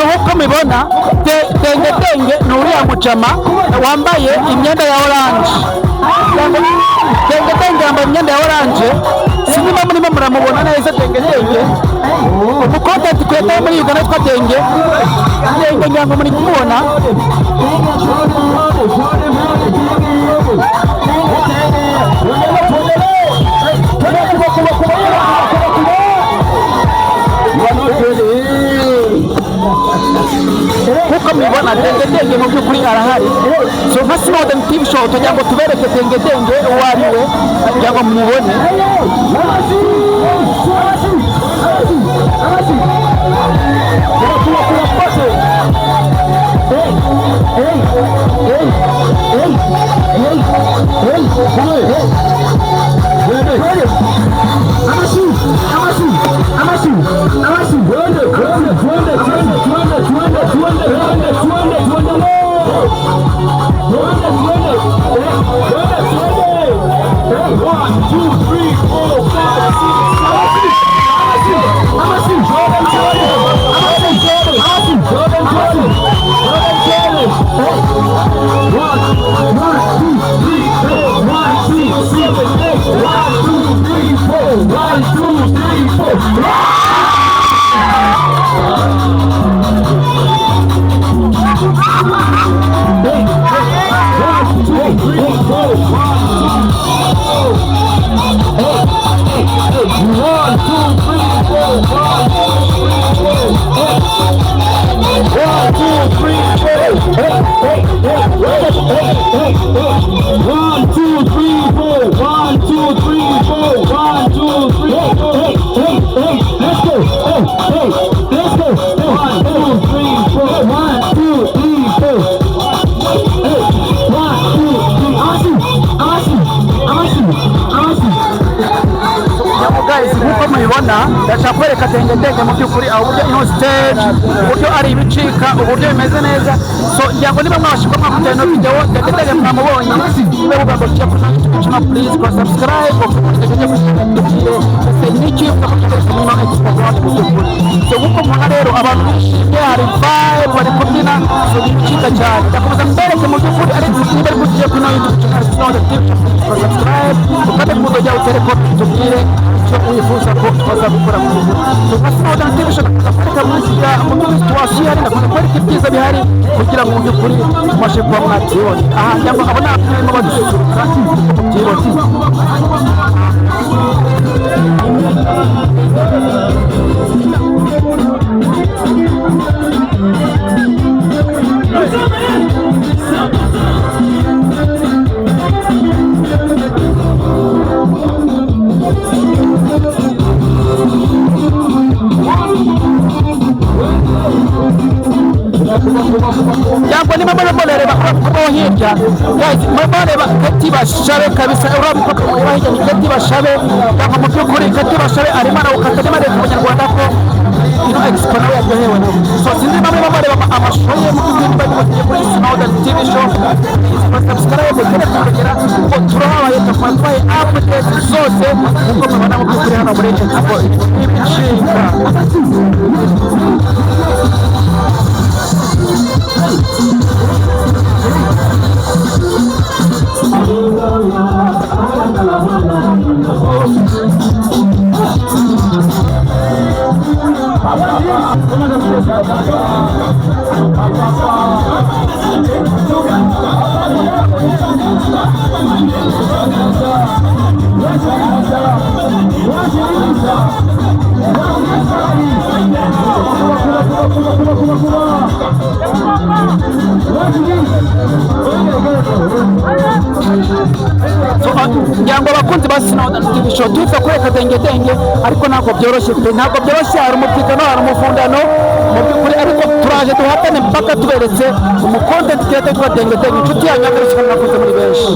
Nk'uko mubibona Tengetenge ni uriya mucama wambaye imyenda ya oranje. Tengetenge yambaye imyenda ya oranje, sinima murimo muramubona neza. Tengetenge umukontenti kweta muri Uganda yitwa Tenge ngira ngo muri kumubona. Kuko mubibona Tengetenge mu by'ukuri arahari. So nka Snowden TV show tugira ngo tubereke Tengetenge uwo ari we kugira ngo mumubone. mubibona ndashaka kwereka Denge mu by'ukuri aho uburyo ino stage uburyo ari ibicika uburyo bimeze neza so ngira ngo niba mwashika mwakujyana no video Denge mwamubonye niba ugomba kujya kuri channel please go subscribe ukajya kuri niki ukabona kumino expo mu by'ukuri so uko mubona rero abantu bishimye hari vibe bari kubyina so ibicika cyane ndakomeza mbereke mu by'ukuri ari niba ari kugiye kuri YouTube channel Snow TV subscribe ukade kuzajya utereko tubwire icyo wifuza ko twaza gukora mu rugo so Snow TV shaka kwereka musiga mu situation hari nakora kwereka ibyiza bihari kugira ngo mu by'ukuri tubashe kuba mwatibona aha cyangwa abona abirimo badususuruka mutibona Yango ni mama mbonere bakora hirya guys mbonere bakati bashabe kabisa urabiko bahije kati bashabe yango mu byukuri kati bashabe arimo na ukatanye mare ku Banyarwanda ko ino expo nawe yagohewe so sinzi mama mbonere amashusho ye mu byukuri bari mu kuri Snow TV show subscribe kugera ko turahaye twaye update zose uko mubona mu byukuri hano muri expo ibicika nyango abakunzi ba Snow TV show tuza kureka Denge ariko ntabwo byoroshye pe ntabwo byoroshye hari umutikano hari umufundano mu by'ukuri ariko turaje duhatane mpaka tuberetse umukontent creator kwa Denge inshuti yanyu agarukira nakoze muri benshi